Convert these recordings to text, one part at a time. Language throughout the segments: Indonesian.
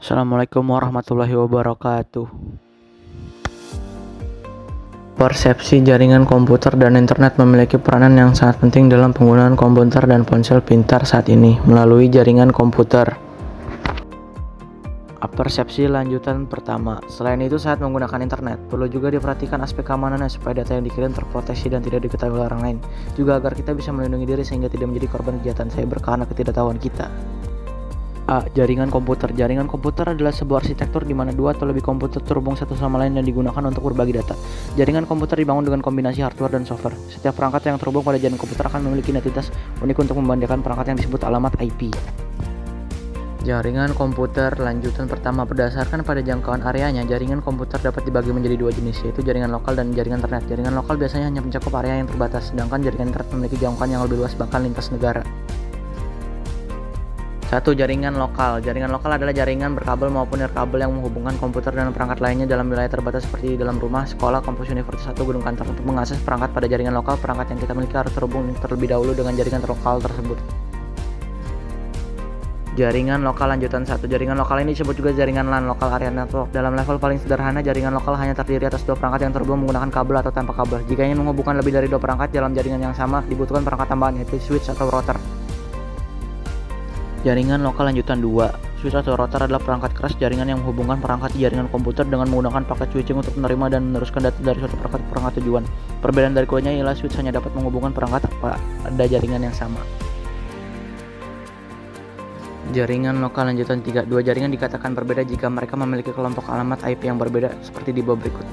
Assalamualaikum warahmatullahi wabarakatuh. Persepsi jaringan komputer dan internet memiliki peranan yang sangat penting dalam penggunaan komputer dan ponsel pintar saat ini melalui jaringan komputer. Persepsi lanjutan pertama. Selain itu, saat menggunakan internet, perlu juga diperhatikan aspek keamanannya supaya data yang dikirim terproteksi dan tidak diketahui orang lain. Juga agar kita bisa melindungi diri sehingga tidak menjadi korban kejahatan cyber karena ketidaktahuan kita. Jaringan komputer. Jaringan komputer adalah sebuah arsitektur di mana dua atau lebih komputer terhubung satu sama lain dan digunakan untuk berbagi data. Jaringan komputer dibangun dengan kombinasi hardware dan software. Setiap perangkat yang terhubung pada jaringan komputer akan memiliki identitas unik untuk membandingkan perangkat yang disebut alamat IP. Jaringan komputer lanjutan pertama. Berdasarkan pada jangkauan areanya, jaringan komputer dapat dibagi menjadi dua jenis, yaitu jaringan lokal dan jaringan internet. Jaringan lokal biasanya hanya mencakup area yang terbatas, sedangkan jaringan internet memiliki jangkauan yang lebih luas bahkan lintas negara. 1. Jaringan lokal. Jaringan lokal adalah jaringan berkabel maupun nirkabel yang menghubungkan komputer dan perangkat lainnya dalam wilayah terbatas seperti dalam rumah, sekolah, kampus, universitas, atau gedung kantor. Untuk mengakses perangkat pada jaringan lokal, perangkat yang kita miliki harus terhubung terlebih dahulu dengan jaringan lokal tersebut. Jaringan lokal lanjutan 1. Jaringan lokal ini disebut juga jaringan LAN, Local Area Network. Dalam level paling sederhana, jaringan lokal hanya terdiri atas dua perangkat yang terhubung menggunakan kabel atau tanpa kabel. Jika ingin menghubungkan lebih dari dua perangkat dalam jaringan yang sama, dibutuhkan perangkat tambahan yaitu switch atau router. Jaringan lokal lanjutan 2. Switch atau router adalah perangkat keras jaringan yang menghubungkan perangkat di jaringan komputer dengan menggunakan paket switching untuk menerima dan meneruskan data dari suatu perangkat ke perangkat tujuan. Perbedaan dari keduanya ialah switch hanya dapat menghubungkan perangkat pada jaringan yang sama. Jaringan lokal lanjutan 3. Dua jaringan dikatakan berbeda jika mereka memiliki kelompok alamat IP yang berbeda seperti di bawah berikut.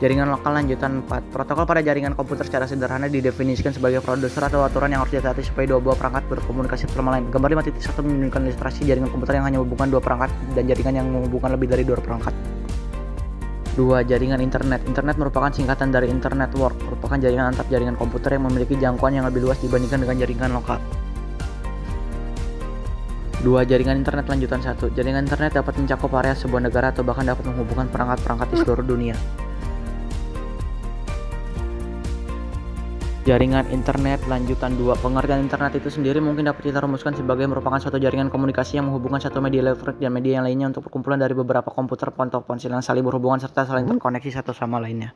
Jaringan lokal lanjutan 4. Protokol pada jaringan komputer secara sederhana didefinisikan sebagai prosedur atau aturan yang harus ditaati supaya dua buah perangkat berkomunikasi satu sama lain. Gambar 5.1 menunjukkan ilustrasi jaringan komputer yang hanya menghubungkan dua perangkat dan jaringan yang menghubungkan lebih dari dua perangkat. 2. Jaringan internet. Internet merupakan singkatan dari Internet Network, merupakan jaringan antar jaringan komputer yang memiliki jangkauan yang lebih luas dibandingkan dengan jaringan lokal. 2. Jaringan internet lanjutan 1. Jaringan internet dapat mencakup area sebuah negara atau bahkan dapat menghubungkan perangkat-perangkat di seluruh dunia. Jaringan internet lanjutan 2. Pengertian internet itu sendiri mungkin dapat kita rumuskan sebagai merupakan suatu jaringan komunikasi yang menghubungkan satu media elektronik dan media yang lainnya untuk perkumpulan dari beberapa komputer atau ponsel yang saling berhubungan serta saling terkoneksi satu sama lainnya.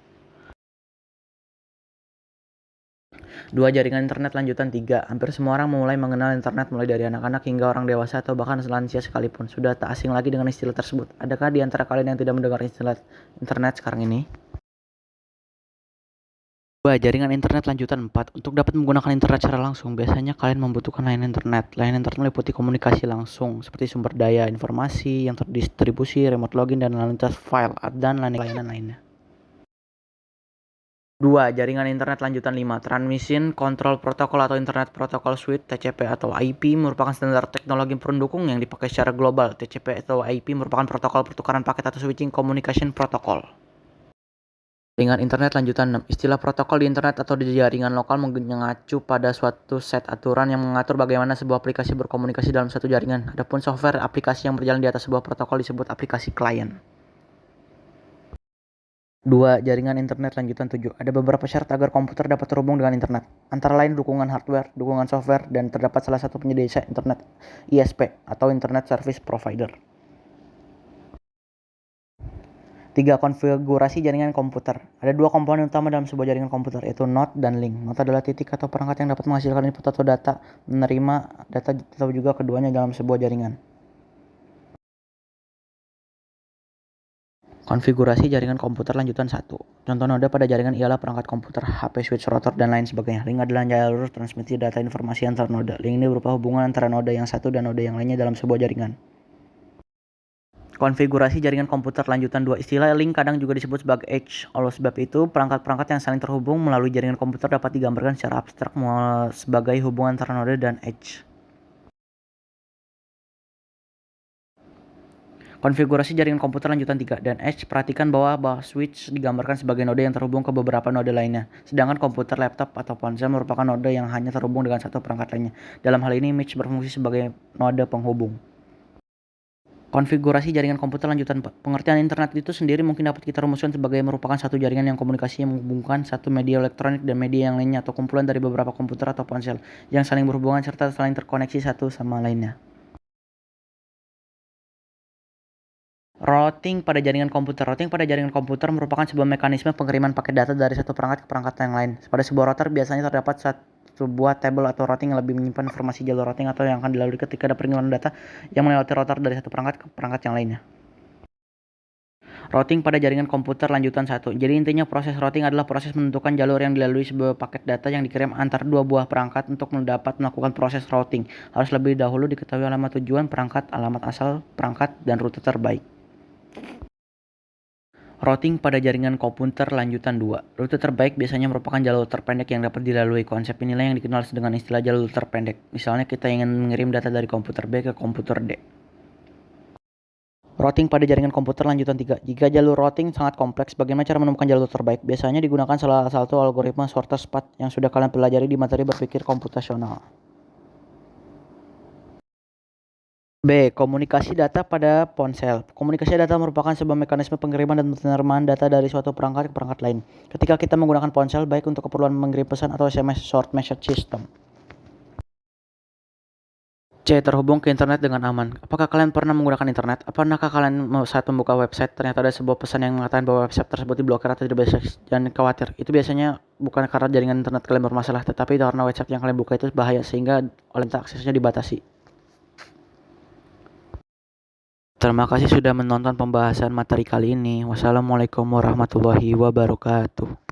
2. Jaringan internet lanjutan 3. Hampir semua orang mulai mengenal internet mulai dari anak-anak hingga orang dewasa atau bahkan lansia sekalipun. Sudah tak asing lagi dengan istilah tersebut. Adakah di antara kalian yang tidak mendengar istilah internet sekarang ini? 2. Jaringan internet lanjutan 4. Untuk dapat menggunakan internet secara langsung, biasanya kalian membutuhkan layanan internet. Layanan internet meliputi komunikasi langsung, seperti sumber daya informasi yang terdistribusi, remote login, dan lalu lintas file, dan layanan lainnya. 2. Jaringan internet lanjutan 5. Transmission Control Protocol atau Internet Protocol Suite (TCP) atau IP merupakan standar teknologi pendukung yang dipakai secara global. TCP atau IP merupakan protokol pertukaran paket atau switching communication protocol. Jaringan internet lanjutan 6. Istilah protokol di internet atau di jaringan lokal mengacu pada suatu set aturan yang mengatur bagaimana sebuah aplikasi berkomunikasi dalam satu jaringan. Adapun software aplikasi yang berjalan di atas sebuah protokol disebut aplikasi klien. 2. Jaringan internet lanjutan 7. Ada beberapa syarat agar komputer dapat terhubung dengan internet. Antara lain dukungan hardware, dukungan software, dan terdapat salah satu penyedia internet ISP atau Internet Service Provider. 3. Konfigurasi jaringan komputer. Ada dua komponen utama dalam sebuah jaringan komputer, yaitu node dan link. Node adalah titik atau perangkat yang dapat menghasilkan input atau data, menerima data, atau juga keduanya dalam sebuah jaringan. Konfigurasi jaringan komputer lanjutan 1. Contoh node pada jaringan ialah perangkat komputer, HP, switch, router, dan lain sebagainya. Link adalah jalur transmisi data informasi antar node. Link ini berupa hubungan antara node yang satu dan node yang lainnya dalam sebuah jaringan. Konfigurasi jaringan komputer lanjutan 2. Istilah link kadang juga disebut sebagai edge. Oleh sebab itu, perangkat-perangkat yang saling terhubung melalui jaringan komputer dapat digambarkan secara abstrak sebagai hubungan antara node dan edge. Konfigurasi jaringan komputer lanjutan 3 dan edge. Perhatikan bahwa switch digambarkan sebagai node yang terhubung ke beberapa node lainnya. Sedangkan komputer, laptop, atau ponsel merupakan node yang hanya terhubung dengan satu perangkat lainnya. Dalam hal ini, switch berfungsi sebagai node penghubung. Konfigurasi jaringan komputer lanjutan 4. Pengertian internet itu sendiri mungkin dapat kita rumuskan sebagai merupakan satu jaringan yang komunikasinya menghubungkan satu media elektronik dan media yang lainnya atau kumpulan dari beberapa komputer atau ponsel yang saling berhubungan serta saling terkoneksi satu sama lainnya. Routing pada jaringan komputer. Routing pada jaringan komputer merupakan sebuah mekanisme pengiriman paket data dari satu perangkat ke perangkat yang lain. Pada sebuah router biasanya terdapat sebuah tabel atau routing yang lebih menyimpan informasi jalur routing atau yang akan dilalui ketika ada pengiriman data yang melewati router dari satu perangkat ke perangkat yang lainnya. Routing pada jaringan komputer lanjutan 1. Jadi intinya proses routing adalah proses menentukan jalur yang dilalui sebuah paket data yang dikirim antar dua buah perangkat untuk dapat melakukan proses routing. Harus lebih dahulu diketahui alamat tujuan perangkat, alamat asal perangkat, dan rute terbaik. Routing pada jaringan komputer lanjutan 2. Rute terbaik biasanya merupakan jalur terpendek yang dapat dilalui. Konsep inilah yang dikenal dengan istilah jalur terpendek. Misalnya kita ingin mengirim data dari komputer B ke komputer D. Routing pada jaringan komputer lanjutan 3. Jika jalur routing sangat kompleks, bagaimana cara menemukan jalur terbaik? Biasanya digunakan salah satu algoritma shortest path yang sudah kalian pelajari di materi berpikir komputasional. B. Komunikasi data pada ponsel. Komunikasi data merupakan sebuah mekanisme pengiriman dan penerimaan data dari suatu perangkat ke perangkat lain. Ketika kita menggunakan ponsel, baik untuk keperluan mengirim pesan atau SMS short message system. C. Terhubung ke internet dengan aman. Apakah kalian pernah menggunakan internet? Apakah kalian saat membuka website ternyata ada sebuah pesan yang mengatakan bahwa website tersebut diblokir atau tidak bisa? Jangan khawatir, itu biasanya bukan karena jaringan internet kalian bermasalah, tetapi karena website yang kalian buka itu bahaya sehingga oleh aksesnya dibatasi. Terima kasih sudah menonton pembahasan materi kali ini. Wassalamualaikum warahmatullahi wabarakatuh.